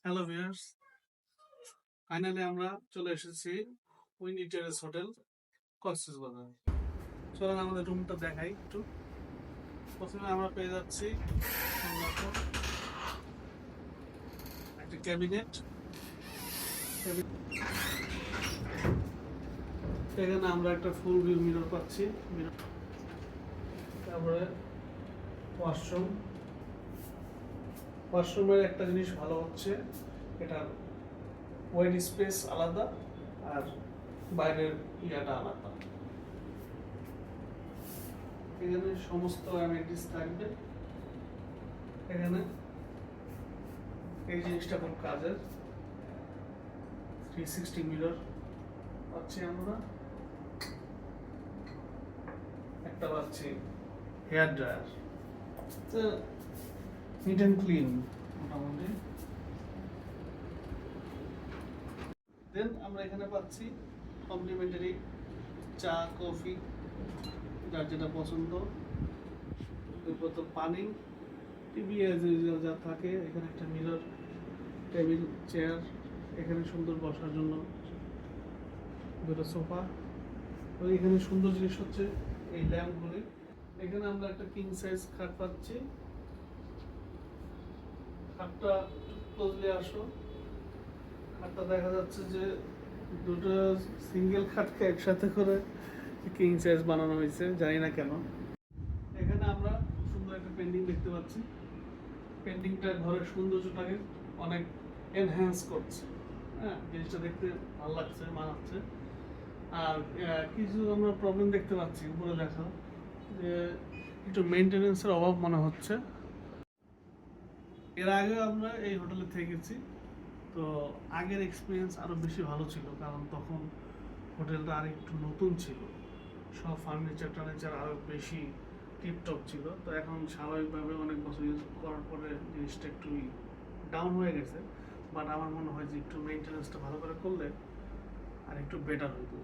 Hello viewers, finally আমরা চলে এসেছি উইন্ডি টেরেস হোটেল কক্সবাজার। চলেন আমাদের রুমটা দেখাই একটু। প্রথমে আমরা পেয়ে যাচ্ছি সুন্দর একটা ক্যাবিনেট। এখানে আমরা একটা ফুল ভিউ মিরর পাচ্ছি। তারপরে ওয়াশরুম। ওয়াশরুমের একটা জিনিস ভালো হচ্ছে, এটার ওয়েট স্পেস আলাদা আর বাইরের ইয়াটা আলাদা। এখানে সমস্ত অ্যামেনিটিস থাকবে। এখানে এই জিনিসটা খুব কাজের, 360 মিরর পাচ্ছি আমরা। একটা পাচ্ছি হেয়ার ড্রায়ার, তো নিট অ্যান্ড ক্লিন মোটামুটি। দেন আমরা এখানে পাচ্ছি কমপ্লিমেন্টারি চা, কফি, যার যেটা পছন্দ, 2 বোতল পানি, টিভি এজ ইউজুয়াল যা থাকে। এখানে একটা মিরর, টেবিল, চেয়ার, এখানে সুন্দর বসার জন্য 2টা সোফা। তো এখানে সুন্দর জিনিস হচ্ছে এই ল্যাম্পগুলি। এখানে আমরা একটা কিং সাইজ খাট পাচ্ছি। খাটটা ক্লোজলি আসো, খাটটা দেখা যাচ্ছে যে দুটো সিঙ্গেল খাটকে একসাথে করে কিং সাইজ বানানো হয়েছে, জানি না কেন। এখানে আমরা সুন্দর একটা পেন্টিং দেখতে পাচ্ছি। পেন্টিংটা ঘরের সৌন্দর্যটাকে অনেক এনহ্যান্স করছে। হ্যাঁ, জিনিসটা দেখতে ভালো লাগছে, মানাচ্ছে। আর কিছু আমরা প্রবলেম দেখতে পাচ্ছি উপরে লেখা যে একটু মেনটেনেন্সের অভাব মনে হচ্ছে। এর আগে আমরা এই হোটেলে থেকেছি, তো আগের এক্সপিরিয়েন্স আরও বেশি ভালো ছিল, কারণ তখন হোটেলটা আর একটু নতুন ছিল, সব ফার্নিচার টার্নিচার আরও বেশি টিপটপ ছিল। তো এখন স্বাভাবিকভাবে অনেক বছর ইউজ করার পরে জিনিসটা একটু ডাউন হয়ে গেছে। বাট আমার মনে হয় যে একটু মেনটেনেন্সটা ভালো করে করলে আর একটু বেটার হইতো।